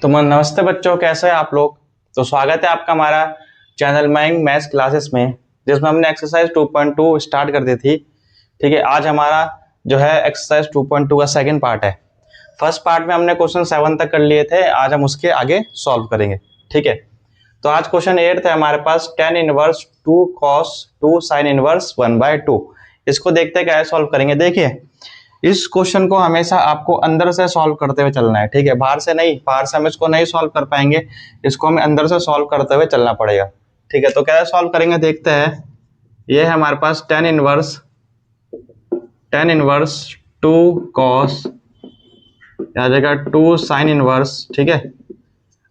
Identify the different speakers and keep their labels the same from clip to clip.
Speaker 1: तो नमस्ते बच्चों, कैसे हैं आप लोग। तो स्वागत है आपका हमारा चैनल माइंग मैथ्स क्लासेस में, जिसमें हमने एक्सरसाइज 2.2 स्टार्ट कर दी थी। ठीक है, आज हमारा जो है एक्सरसाइज 2.2 का सेकंड पार्ट है। फर्स्ट पार्ट में हमने क्वेश्चन 7 तक कर लिए थे, आज हम उसके आगे सॉल्व करेंगे। ठीक है, तो आज क्वेश्चन 8 है हमारे पास, tan inverse 2 cos 2 sin inverse 1/2। इसको देखते हैं क्या सॉल्व करेंगे। देखिए, इस क्वेश्चन को हमेशा आपको अंदर से सॉल्व करते हुए चलना है। ठीक है, बाहर से नहीं, बाहर से हम इसको नहीं सॉल्व कर पाएंगे, इसको हमें अंदर से सॉल्व करते हुए चलना पड़ेगा। ठीक है, तो क्या सॉल्व करेंगे देखते हैं। ये है हमारे पास tan इनवर्स 2 cos आ जाएगा 2 sin इनवर्स। ठीक है,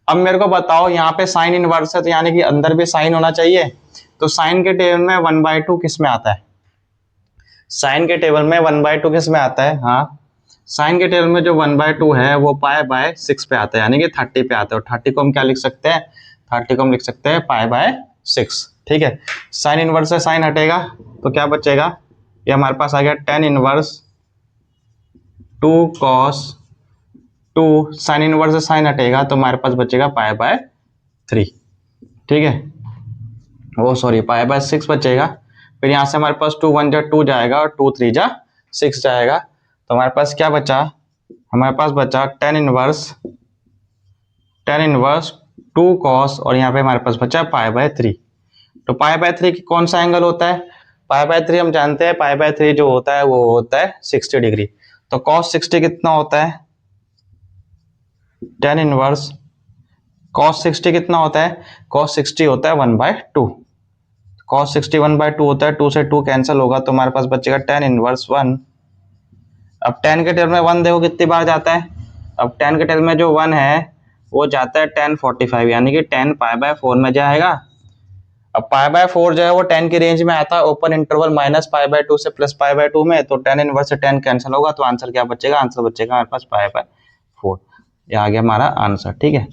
Speaker 1: अब मेरे को बताओ, यहाँ पे साइन इनवर्स है तो यानी कि अंदर भी साइन होना चाहिए। तो साइन के टेबल में 1/2 किस में आता है? साइन के टेबल में 1/2 किस में आता है? हाँ, साइन के टेबल में जो 1/2 है वो π/6 पे आता है, यानी कि 30 पे आता है। और 30 को हम क्या लिख सकते हैं? 30 को हम लिख सकते हैं π/6। ठीक है, साइन इनवर्स से साइन हटेगा तो क्या बचेगा? ये हमारे पास आ गया tan inverse 2 cos 2, sign inverse से साइन हटेगा तो हमारे पास बचेगा π/3। ठीक है, वो सॉरी π/6 बचेगा। फिर यहाँ से हमारे पास 2 1 जा 2 जाएगा और 2 3 जा 6 जाएगा। तो हमारे पास क्या बचा? हमारे पास बचा tan इनवर्स 2 cos और यहाँ पे हमारे पास बचा π/3। तो π/3 कौन सा एंगल होता है? π/3 हम जानते हैं, π/3 जो होता है वो होता है 60 डिग्री। तो cos 60 कितना होता है? tan इनवर्स cos 60 कितना होता है? cos 60 होता है 1/2। cos 60 1/2 होता है, 2 से 2 कैंसिल होगा तो हमारे पास बचेगा tan इनवर्स 1। अब tan के टेबल में 1 देखो कितनी बार जाता है। अब tan के टेबल में जो 1 है वो जाता है tan 45, यानी कि tan π/4 में जाएगा। अब π/4 जो है वो 10 की रेंज में आता है, ओपन इंटरवल -π/2 से +π/2 में। तो tan इनवर्स से 10 कैंसिल होगा तो आंसर क्या बचेगा? आंसर बचेगा हमारे पास π/4। ये आ गया हमारा आंसर। ठीक है,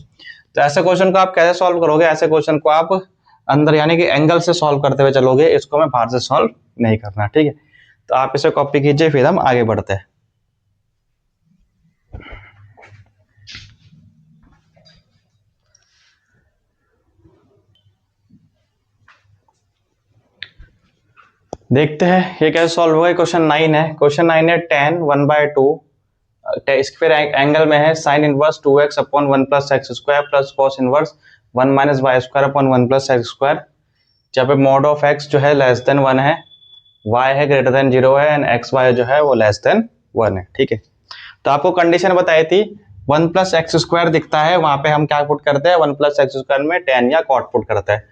Speaker 1: तो ऐसे क्वेश्चन को आप कैसे सॉल्व करोगे? ऐसे क्वेश्चन को आप अंदर यानी कि एंगल से सॉल्व करते हुए चलोगे, इसको मैं बाहर से सॉल्व नहीं करना। ठीक है, तो आप इसे कॉपी कीजिए, फिर हम आगे बढ़ते हैं। देखते हैं ये कैसे सॉल्व होगा। क्वेश्चन 9 है। क्वेश्चन 9 है tan 1/2, इसके फिर एंगल में है sin inverse 2x upon 1 + x² plus cos inverse 1 - y² upon 1 + x²। जहाँ पे mod ऑफ x जो है लेस देन 1 है, y है ग्रेटर देन 0 है, एंड xy जो है वो लेस देन 1 है। ठीक है, तो आपको कंडीशन बताई थी 1 + x² दिखता है, वहां पे हम क्या पुट करते हैं? 1 + x² में tan या cot पुट करते हैं।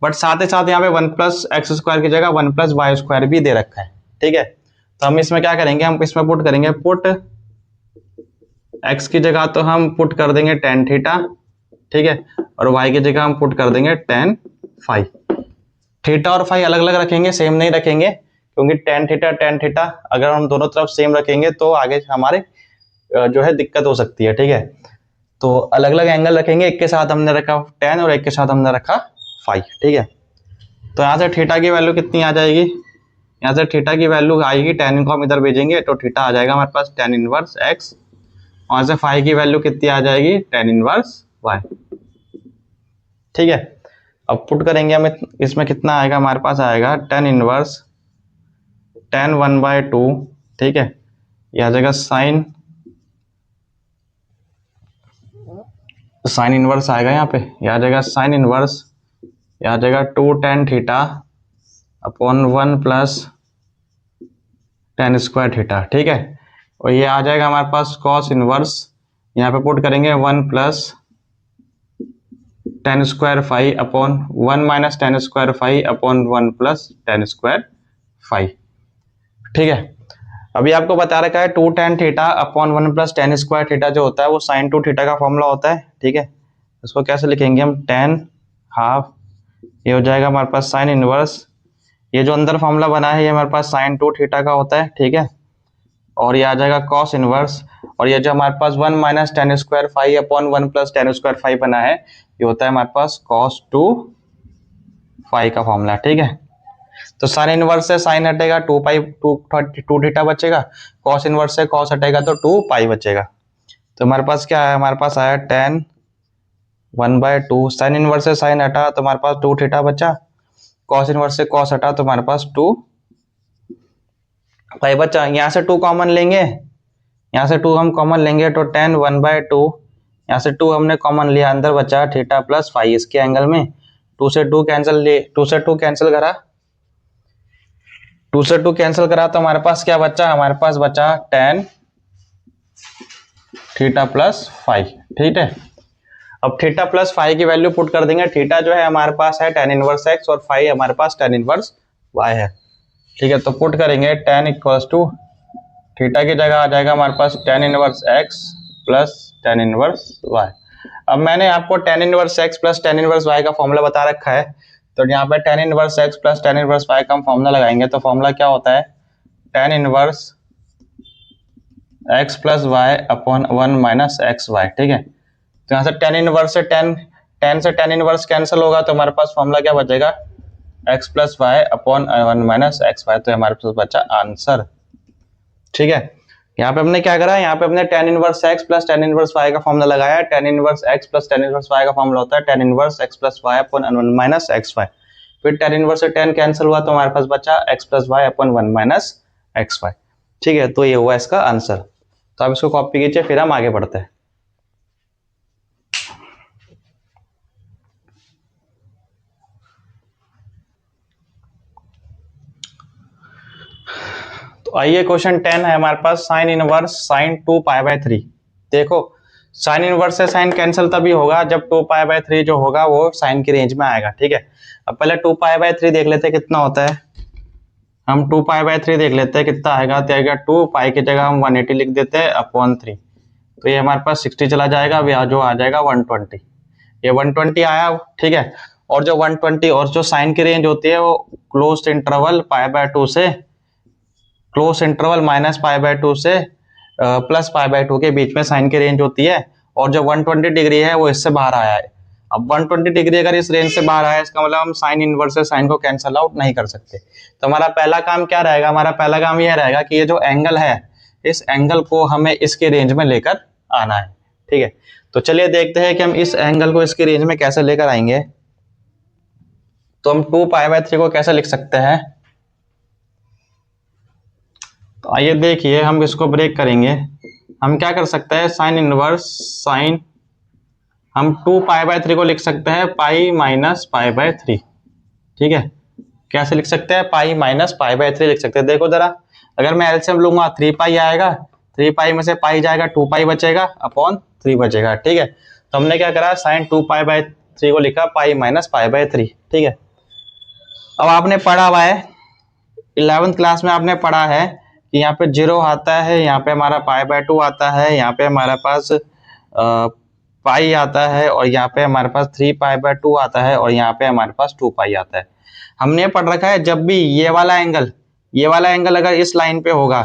Speaker 1: बट साथ ही साथ यहाँ पे 1 + x² की जगह 1 + y² भी दे रखा है। ठीक है, तो हम इसमें क्या करेंगे? हम इसमें पुट करेंगे, पुट x की जगह तो हम पुट कर देंगे tan थीटा। ठीक है, और y की जगह हम पुट कर देंगे tan फाई। थीटा और फाई अलग अलग रखेंगे, सेम नहीं रखेंगे, क्योंकि tan थीटा अगर हम दोनों तरफ सेम रखेंगे तो आगे हमारे जो है दिक्कत हो सकती है। ठीक है, तो अलग अलग एंगल रखेंगे, एक के साथ हमने रखा tan और एक के साथ हमने रखा फाई। ठीक है, तो यहाँ से थीटा की वैल्यू कितनी आ जाएगी? यहाँ से थीटा की वैल्यू आएगी, tan को हम इधर भेजेंगे तो थीटा आ जाएगा हमारे पास tan इनवर्स x, और से फाई की वैल्यू कितनी आ जाएगी? tan inverse y। ठीक है, अब पुट करेंगे हम, इसमें कितना आएगा? हमारे पास आएगा tan इनवर्स tan 1/2। ठीक है, यह आ जाएगा साइन इनवर्स आएगा यहाँ पे, यह आ जाएगा साइन इनवर्स, यह आ जाएगा 2 tan theta upon 1 + tan² theta. ठीक है, और ये आ जाएगा हमारे पास cos इनवर्स, यहाँ पे पुट करेंगे 1 + tan² phi upon 1 - tan² phi upon 1 + tan² phi. ठीक है, अभी आपको बता रखा है 2 tan theta upon 1 + tan² theta जो होता है वो sin 2 थीटा का फॉर्मूला होता है। ठीक है, इसको कैसे लिखेंगे हम? tan हाफ, ये हो जाएगा हमारे पास साइन इनवर्स, ये जो अंदर फॉर्मूला बना है ये हमारे पास sin 2 थीटा का होता है। ठीक है, और ये आ जाएगा cos इनवर्स, और ये जो हमारे पास 1 - tan² phi upon 1 + tan² phi बना है, ये होता है हमारे पास cos 2 फाई का फॉर्मूला। ठीक है, तो साइन इनवर्स से साइन हटेगा 2 थीटा बचेगा, cos इनवर्स से cos हटेगा तो 2 पाई बचेगा। तो हमारे पास क्या है? हमारे पास आया tan 1/2 साइन इनवर्स से साइन हटा तो हमारे पास 2 थीटा बचा, कॉस इनवर्स से कॉस हटा तो हमारे पास 2 पाई बचा। यहाँ से 2 कॉमन लेंगे, यहाँ से 2 हम कॉमन लेंगे तो tan 1/2, यहाँ से 2 हमने कॉमन लिया, अंदर बचा थीटा प्लस फाई इसके एंगल में। 2 से 2 कैंसिल, 2 से 2 कैंसिल करा, 2 से 2 कैंसिल करा तो हमारे पास क्या बचा, हमारे पास बचा tan थीटा प्लस फाई। ठीक है, अब थीटा प्लस फाई की वैल्यू पुट कर देंगे। थीटा जो है हमारे पास है tan इनवर्स x और फाई हमारे पास tan इनवर्स y है। ठीक है, तो पुट करेंगे tan इक्वल्स टू थीटा की जगह आ जाएगा हमारे पास tan inverse x plus tan inverse y। अब मैंने आपको tan inverse x plus tan inverse y का फॉर्मूला बता रखा है, तो यहाँ पे tan inverse x plus tan inverse y का हम फॉर्मूला लगाएंगे तो फॉर्मूला क्या होता है, tan inverse x plus Y upon 1 minus X Y. ठीक है, तो यहाँ से tan इनवर्स से tan से tan इनवर्स कैंसिल होगा तो हमारे पास फॉर्मूला क्या बचेगा, x plus Y upon 1 minus X Y, तो हमारे पास बचा आंसर। ठीक है, यहाँ पे हमने क्या करा, यहाँ पे हमने tan inverse x plus tan inverse y का फॉर्मूला लगाया। tan inverse x plus tan inverse y का फॉर्मूला होता है tan inverse x plus y upon 1 minus X Y. फिर tan इनवर्स से tan कैंसिल हुआ तो हमारे पास बचा x plus y upon 1 minus X Y. ठीक है, तो ये हुआ इसका आंसर। तो आप इसको कॉपी कीजिए, फिर हम आगे बढ़ते हैं। तो आइए क्वेश्चन 10 है हमारे पास, साइन इनवर्स साइन 2π/3। देखो साइन इनवर्स से साइन कैंसिल तभी होगा जब 2π/3 जो होगा वो साइन की रेंज में आएगा। ठीक है, अब पहले 2π/3 देख लेते हैं कितना होता है। हम 2π/3 देख लेते हैं कितना आएगा, तो आएगा 2 पाई की जगह हम 180 लिख देते हैं अपॉन 3, तो ये हमारे पास 60 चला जाएगा, अब यहाँ जो आ जाएगा 120, ये 120 आया। ठीक है, और जो 120 और जो साइन की रेंज होती है वो क्लोज इंटरवल π/2 से क्लोज इंटरवल माइनस π/2 से प्लस π/2 के बीच में साइन की रेंज होती है, और जो 120 डिग्री है वो इससे बाहर आया है। अब 120 डिग्री अगर इस रेंज से बाहर आया, इसका मतलब हम साइन इनवर्स से साइन को कैंसिल आउट नहीं कर सकते। तो हमारा पहला काम क्या रहेगा, हमारा पहला काम यह रहेगा कि ये जो एंगल है, इस एंगल को हमें इसके रेंज में लेकर आना है। ठीक है, तो चलिए देखते हैं कि हम इस एंगल को इसकी रेंज में कैसे लेकर आएंगे। तो हम 2π/3 को कैसे लिख सकते हैं, तो आइए देखिए हम इसको ब्रेक करेंगे। हम क्या कर सकते हैं, साइन इनवर्स साइन, हम 2π/3 को लिख सकते हैं पाई माइनस π/3। ठीक है, कैसे लिख सकते हैं, पाई माइनस π/3 लिख सकते हैं। देखो जरा, अगर मैं एलसीएम लूंगा 3 पाई आएगा, 3 पाई में से पाई जाएगा 2 पाई बचेगा अपॉन 3 बचेगा। ठीक है, तो हमने क्या करा, साइन 2π/3 को लिखा पाई माइनस π/3। ठीक है, अब आपने पढ़ा हुआ है 11th क्लास में, आपने पढ़ा है कि यहाँ पे 0 आता है, यहाँ पे हमारा π/2 आता है, यहाँ पे हमारे पास पाई आता है, और यहाँ पे हमारे पास 3π/2 आता है, और यहाँ पे हमारे पास 2 पाई आता है। हमने पढ़ रखा है जब भी ये वाला एंगल अगर इस लाइन पे होगा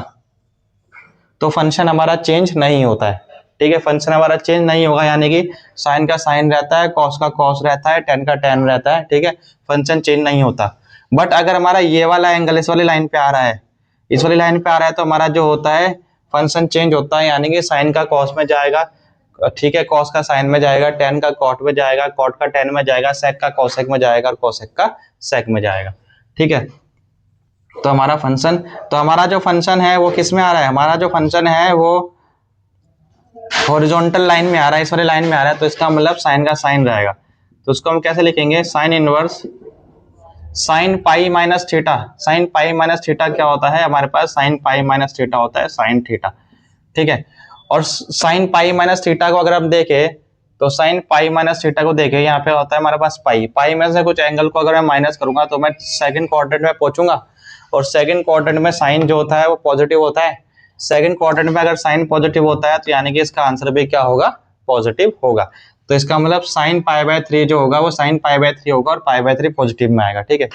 Speaker 1: तो फंक्शन हमारा चेंज नहीं होता है। ठीक है, फंक्शन हमारा चेंज नहीं होगा, यानी कि साइन का साइन रहता है, कॉस का कॉस रहता है, टेन का टेन रहता है। ठीक है, फंक्शन चेंज नहीं होता। बट अगर हमारा ये वाला एंगल इस वाली लाइन पे आ रहा है, इस वाली लाइन पे आ रहा है, तो हमारा जो होता है फंक्शन चेंज होता है, यानी कि साइन का कॉस में जाएगा, ठीक है, कॉस का साइन में जाएगा, टेन का कॉट में जाएगा, कॉट का टेन में जाएगा, सेक का कॉसेक में जाएगा, और कॉसेक का सेक में जाएगा। ठीक है, तो हमारा जो फंक्शन है वो किस में आ रहा है, हमारा जो फंक्शन है वो हॉरिजॉन्टल लाइन में आ रहा है, इस वाली लाइन में आ रहा है, तो इसका मतलब साइन का साइन रहेगा। तो उसको हम कैसे लिखेंगे, sine inverse sine pi minus theta. Sine pi minus theta क्या होता है, हमारे पास साइन पाई माइनस थीटा होता है साइन थीटा। ठीक है, और साइन पाई माइनस थीटा को अगर हम देखें तो साइन पाई माइनस थीटा को देखें, यहाँ पे होता है हमारे पास पाई में से कुछ एंगल को अगर मैं माइनस करूंगा तो मैं सेकंड क्वाड्रेंट में पहुंचूंगा, और सेकंड क्वाड्रेंट में साइन जो होता है वो पॉजिटिव होता है। सेकंड क्वाड्रेंट में अगर साइन पॉजिटिव होता है तो यानी कि इसका आंसर भी क्या होगा, पॉजिटिव होगा। तो इसका मतलब साइन π/3 जो होगा वो साइन π/3 होगा, और π/3 पॉजिटिव में आएगा। ठीक है,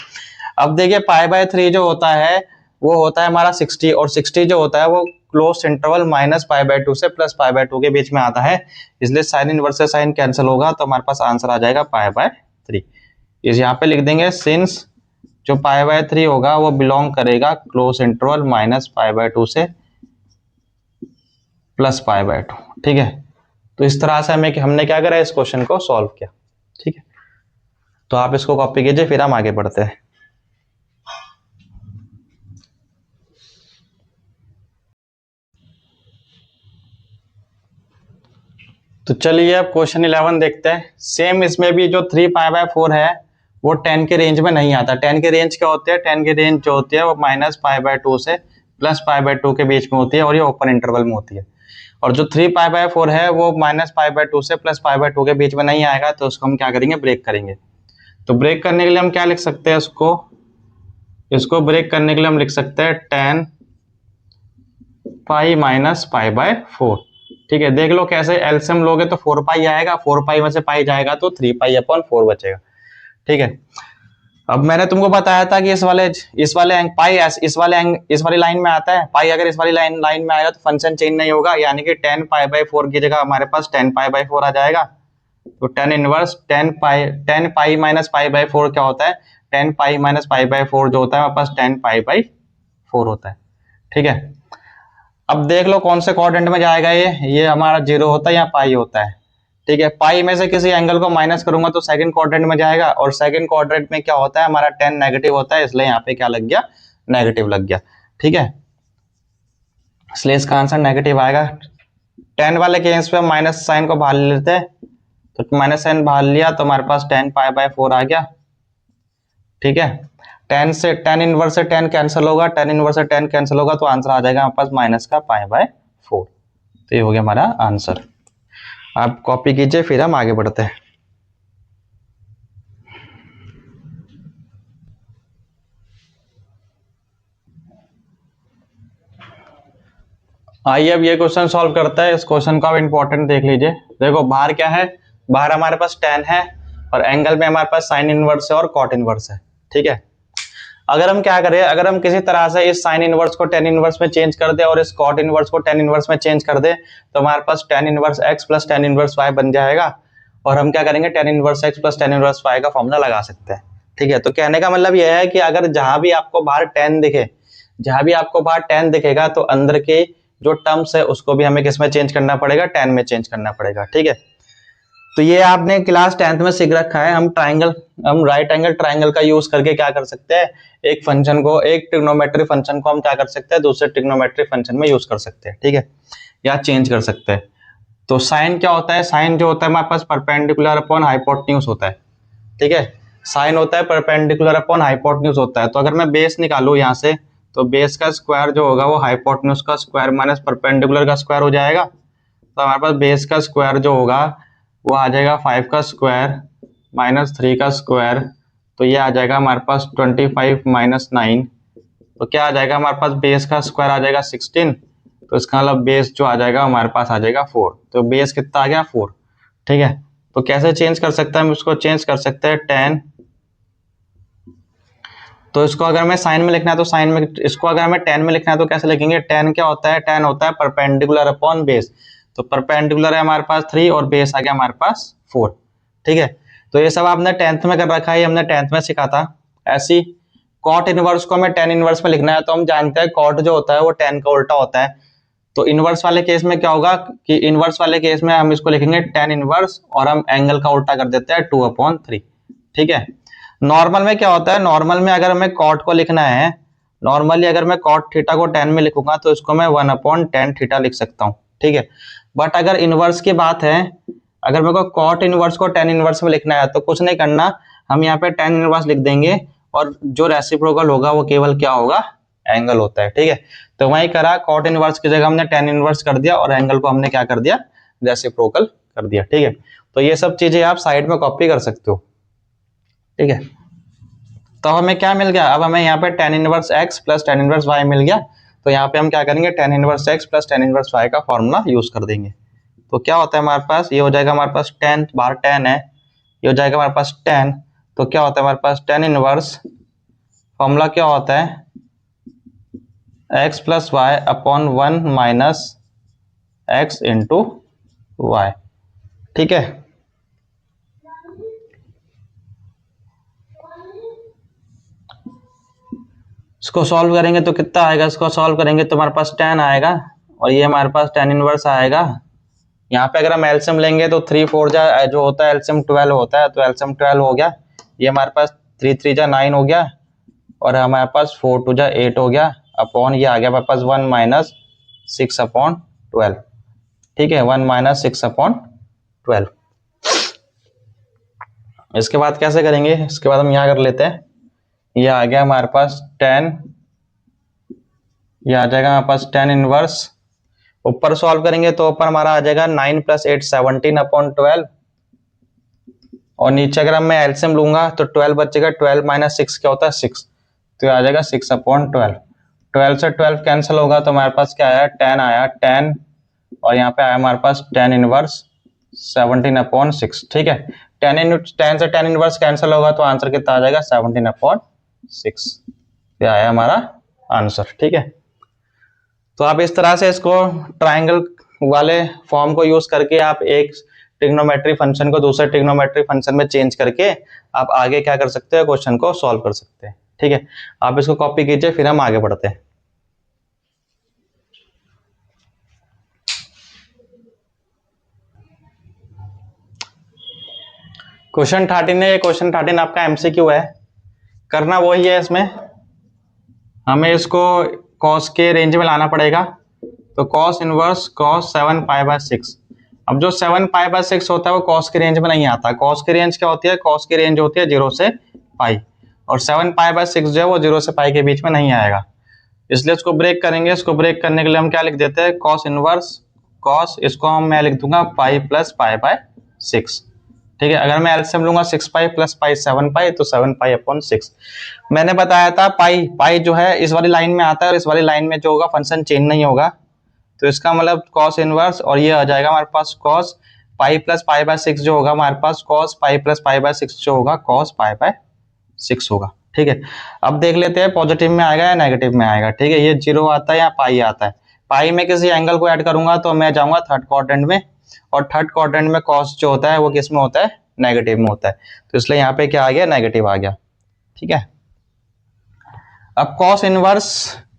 Speaker 1: अब देखिए π/3 जो होता है वो होता है हमारा 60, और 60 जो होता है वो क्लोज इंटरवल माइनस π/2 से प्लस π/2 के बीच में आता है, इसलिए साइन इनवर्स से साइन कैंसिल होगा, तो हमारे पास आंसर आ जाएगा π/3। इस यहाँ पे लिख देंगे, सिंस जो π/3 होगा वो बिलोंग करेगा क्लोज इंटरवल माइनस π/2 से प्लस π/2। ठीक है, तो इस तरह से हमने क्या करा, इस क्वेश्चन को सॉल्व किया। ठीक है, तो आप इसको कॉपी कीजिए, फिर हम आगे बढ़ते हैं। तो चलिए अब क्वेश्चन 11 देखते हैं। सेम इसमें भी जो 3π/4 है वो 10 के रेंज में नहीं आता। 10 के रेंज क्या होते हैं, 10 की रेंज जो होती है वो -π/2 से +π/2 के बीच में होती है और ये ओपन इंटरवल में होती है। और जो 3π/4 है वो -π/2 से +π/2 के बीच में नहीं आएगा, तो उसको हम क्या करेंगे, ब्रेक करेंगे। तो ब्रेक करने के लिए हम क्या लिख सकते हैं, इसको ब्रेक करने के लिए हम लिख सकते हैं 10 पाई माइनस π/4। ठीक है, देख लो कैसे, एलसीएम लोगे तो 4π आएगा, 4π में से पाई जाएगा तो 3π/4 बचेगा। ठीक है, अब मैंने तुमको बताया था कि इस वाले पाई इस वाली लाइन में आता है, पाई अगर इस वाली लाइन में आएगा तो फंक्शन चेंज नहीं होगा, यानी कि 10π/4 की जगह हमारे पास 10π/4 आ जाएगा। तो 10 माइनस π/4 क्या होता है, 10π माइनस π/4 जो होता है हमारे पास 10π/4 होता है। ठीक है, अब देख लो कौन से क्वाड्रेंट में जाएगा, ये हमारा 0 होता है या पाई होता है। ठीक है, पाई में से किसी एंगल को माइनस करूंगा तो सेकंड क्वाड्रेंट में जाएगा, और सेकंड क्वाड्रेंट में क्या होता है, हमारा 10 नेगेटिव होता है, इसलिए यहाँ पे क्या लग गया, नेगेटिव लग गया। ठीक है, इसलिए इसका आंसर नेगेटिव आएगा। 10 वाले केस पे माइनस साइन को बाहर ले लेते हैं, तो माइनस साइन बाहर लिया तो हमारे पास 10π/4 आ गया। ठीक है, 10 इनवर्स से 10 कैंसिल होगा, 10 इनवर्स से 10 कैंसिल होगा, तो आंसर आ जाएगा हमारे पास माइनस का π/4। तो ये हो गया हमारा आंसर। आप कॉपी कीजिए, फिर हम आगे बढ़ते हैं। आइए अब ये क्वेश्चन सॉल्व करता है। इस क्वेश्चन का इंपॉर्टेंट देख लीजिए। देखो बाहर क्या है, बाहर हमारे पास tan है और एंगल में हमारे पास साइन इनवर्स है और कॉट इनवर्स है। ठीक है, अगर हम क्या करें, अगर हम किसी तरह से इस साइन इनवर्स को tan इनवर्स में चेंज कर दे और इस कॉट इनवर्स को tan इनवर्स में चेंज कर दे, तो हमारे पास tan inverse x plus tan inverse y बन जाएगा। और हम क्या करेंगे, tan inverse x plus tan inverse y का फॉर्मूला लगा सकते हैं। ठीक है, तो कहने का मतलब यह है कि अगर जहां भी आपको बाहर tan दिखे, जहां भी आपको बाहर tan दिखेगा, तो अंदर के जो टर्म्स है उसको भी हमें किस में चेंज करना पड़ेगा, tan में चेंज करना पड़ेगा। ठीक है, तो ये आपने क्लास 10th में सीख रखा है। हम राइट एंगल ट्राइंगल का यूज करके क्या कर सकते हैं, एक ट्रिग्नोमेट्री फंक्शन को हम क्या कर सकते हैं, दूसरे ट्रिग्नोमेट्री फंक्शन में यूज कर सकते हैं। ठीक है, या चेंज कर सकते हैं। तो साइन क्या होता है, साइन जो होता है हमारे पास परपेंडिकुलर अपॉन हाइपोटेन्यूज होता है। ठीक है, साइन होता है परपेंडिकुलर अपॉन हाइपोटेन्यूज होता है। तो अगर मैं बेस निकालू यहाँ से, तो बेस का स्क्वायर जो होगा वो हाइपोटेन्यूज का स्क्वायर माइनस परपेंडिकुलर का स्क्वायर हो जाएगा। तो हमारे पास बेस का स्क्वायर जो होगा वो आ जाएगा 5 का स्क्वायर माइनस 3 का स्क्वायर, तो ये आ जाएगा हमारे पास 25 माइनस 9। तो क्या आ जाएगा हमारे पास, बेस का स्क्वायर आ जाएगा 16, तो इसका मतलब बेस जो आ जाएगा हमारे पास आ जाएगा 4। तो बेस कितना आ गया, 4। ठीक है, तो कैसे चेंज कर सकते हैं हम इसको, चेंज कर सकते हैं tan। तो इसको अगर मैं साइन में लिखना है तो साइन में, इसको अगर हमें tan में लिखना है तो कैसे लिखेंगे, tan क्या होता है, tan होता है परपेंडिकुलर अपॉन बेस। तो परपेंडिकुलर है हमारे पास 3 और बेस आ गया हमारे पास 4। ठीक है, तो ये सब आपने 10th में कर रखा है, हमने 10th में सीखा था। ऐसी कॉट इनवर्स को हमें tan इनवर्स में लिखना है, तो हम जानते हैं कॉट जो होता है वो tan का उल्टा होता है। तो इनवर्स वाले केस में क्या होगा कि इनवर्स वाले केस में हम इसको लिखेंगे tan इनवर्स और हम एंगल का उल्टा कर देते हैं 2/3। ठीक है, नॉर्मल में क्या होता है, नॉर्मल में अगर हमें कॉट को लिखना है, नॉर्मली अगर मैं कॉट थीटा को tan में लिखूंगा तो इसको मैं 1/tan थीटा लिख सकता हूँ। ठीक है, बट अगर इनवर्स की बात है, अगर मेरे को कॉट इनवर्स को tan इनवर्स में लिखना है तो कुछ नहीं करना, हम यहाँ पे tan इनवर्स लिख देंगे और जो रेसिप्रोकल होगा वो केवल क्या होगा, एंगल होता है। ठीक है, तो वही करा, कॉट इनवर्स की जगह हमने tan इनवर्स कर दिया और एंगल को हमने क्या कर दिया, रेसिप्रोकल कर दिया। ठीक है, तो ये सब चीजें आप साइड में कॉपी कर सकते हो। ठीक है, तो हमें क्या मिल गया, अब हमें यहाँ पे tan inverse x plus tan inverse y मिल गया। तो यहाँ पे हम क्या करेंगे, tan inverse x plus tan inverse y का फॉर्मूला यूज कर देंगे। तो क्या होता है हमारे पास, ये हो जाएगा हमारे पास tan, बाहर tan है, ये हो जाएगा हमारे पास tan। तो क्या होता है हमारे पास tan इनवर्स, फॉर्मूला क्या होता है, x plus Y upon 1 minus x into Y. ठीक है, इसको सॉल्व करेंगे तो कितना आएगा, इसको सॉल्व करेंगे तो हमारे पास tan आएगा और ये हमारे पास tan इनवर्स आएगा यहाँ पे अगर हम एलसीएम लेंगे तो 3 4 जा जो होता है एलसीएम 12 होता है, तो एलसीएम 12 हो गया, ये हमारे पास 3 3 जा 9 हो गया, और हमारे पास 4 2 जा 8 हो गया, अपॉन ये आ गया हमारे पास 1 माइनस 6 अपॉन 12। ठीक है, 1 माइनस 6 अपॉन 12। इसके बाद कैसे करेंगे, इसके बाद हम यहाँ कर लेते हैं, ये आ गया हमारे पास 10, ये आ जाएगा हमारे पास 10 इनवर्स, ऊपर सॉल्व करेंगे तो ऊपर हमारा आ जाएगा 9 + 8 17 अपॉन 12, और नीचे अगर मैं एलसीएम लूंगा तो 12 बचेगा, 12 माइनस 6 क्या होता है 6, तो आ जाएगा 6 अपॉन 12। 12 से 12 कैंसिल होगा तो हमारे पास क्या आया 10 आया, 10, और यहाँ पे आया हमारे पास 10 इनवर्स 17 अपॉन 6। ठीक है, 10 से 10 इनवर्स कैंसिल होगा तो आंसर कितना आ जाएगा 17 अपॉन 6, ये आया हमारा आंसर। ठीक है, तो आप इस तरह से इसको ट्राइंगल वाले फॉर्म को यूज करके आप एक ट्रिग्नोमेट्री फंक्शन को दूसरे ट्रिग्नोमेट्री फंक्शन में चेंज करके आप आगे क्या कर सकते हैं, क्वेश्चन को सॉल्व कर सकते हैं। ठीक है, आप इसको कॉपी कीजिए, फिर हम आगे बढ़ते हैं। क्वेश्चन 13 है, क्वेश्चन 13 आपका एमसीक्यू है। करना वही है, इसमें हमें इसको कॉस के रेंज में लाना पड़ेगा, तो कॉस इनवर्स कॉस 7 पाई/6। अब जो 7 पाई/6 होता है वो कॉस के रेंज में नहीं आता। कॉस की रेंज क्या होती है, कॉस की रेंज होती है 0 से पाई, और 7 पाई/6 जो है वो 0 से पाई के बीच में नहीं आएगा, इसलिए इसको ब्रेक करेंगे। इसको ब्रेक करने के लिए हम क्या लिख देते हैं, कॉस इनवर्स कॉस, इसको हम मैं लिख दूंगा पाई प्लस पाई/6। ठीक है, अगर मैं एलसीएम लूंगा 6 पाई प्लस पाई 7 पाई, तो 7 पाई अपॉन 6। मैंने बताया था पाई पाई जो है इस वाली लाइन में आता है, और इस वाली लाइन में जो होगा फंक्शन चेंज नहीं होगा, तो इसका मतलब कॉस इनवर्स, और ये आ जाएगा हमारे पास कॉस पाई प्लस पाई/6 जो होगा हमारे पास कॉस पाई प्लस पाई/6 जो होगा कॉस पाई/6 होगा। ठीक है, अब देख लेते हैं पॉजिटिव में आएगा या नेगेटिव में आएगा। ठीक है, ये 0 आता है या पाई आता है। पाई में किसी एंगल को ऐड करूंगा तो मैं जाऊंगा थर्ड क्वाड्रेंट में, और थर्ड क्वाड्रेंट में कॉस जो होता है वो किस में होता है, नेगेटिव में होता है, तो इसलिए यहाँ पे क्या आ गया, नेगेटिव आ गया। ठीक है, अब कॉस इनवर्स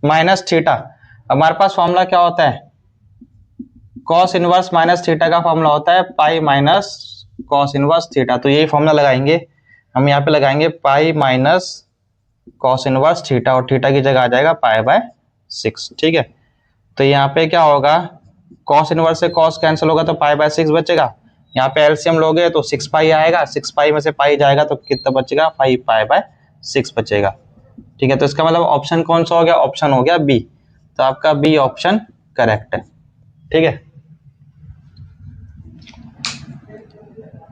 Speaker 1: माइनस थीटा, हमारे पास फॉर्मूला क्या होता है, कॉस इनवर्स माइनस थीटा का फॉर्मूला होता है pi minus cos inverse theta, तो यही फॉर्मूला लगाएंगे हम, यहाँ पे लगाएंगे pi minus cos inverse theta, और थीटा की जगह आ जाएगा पाई/6। ठीक है, तो यहाँ पे क्या होगा, कॉस इनवर्स से कॉस कैंसिल होगा तो पाई/6 बचेगा, यहाँ पे एलसीएम लोगे तो 6 पाई आएगा, 6 पाई में से पाई जाएगा तो कितना बचेगा, 5 पाई/6 बचेगा। ठीक है, तो इसका मतलब ऑप्शन कौन सा हो गया, ऑप्शन हो गया बी, तो आपका बी ऑप्शन करेक्ट है। ठीक है,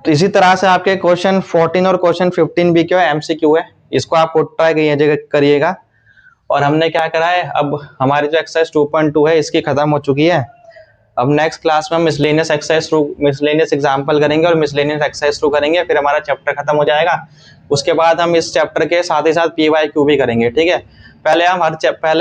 Speaker 1: तो इसी तरह से आपके क्वेश्चन 14 और क्वेश्चन 15 भी क्या है, एमसीक्यू है, इसको आप ट्राई करिएगा। और हमने क्या करा है, अब हमारी जो एक्सरसाइज 2.2 है इसकी खत्म हो चुकी है। अब नेक्स्ट क्लास में हम miscellaneous exercise through miscellaneous example करेंगे और मिसलेनियस एक्सरसाइज थ्रू करेंगे, फिर हमारा चैप्टर खत्म हो जाएगा। उसके बाद हम इस चैप्टर के साथ ही साथ पीवाईक्यू भी करेंगे। ठीक है, पहले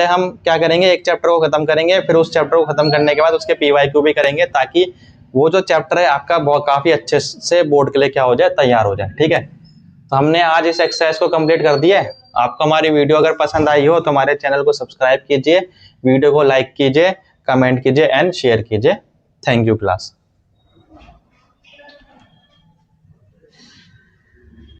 Speaker 1: हम क्या करेंगे, एक चैप्टर को खत्म करेंगे, फिर उस चैप्टर को खत्म करने के बाद उसके पीवाईक्यू भी करेंगे, ताकि वो जो चैप्टर है आपका बहुत काफी अच्छे से बोर्ड के लिए क्या हो जाए, तैयार हो जाए। ठीक है, तो हमने आज इस एक्सरसाइज को कंप्लीट कर दिया है। आपको हमारी वीडियो अगर पसंद आई हो तो हमारे चैनल को सब्सक्राइब कीजिए, वीडियो को लाइक कीजिए, कमेंट कीजिए एंड शेयर कीजिए। Thank you class.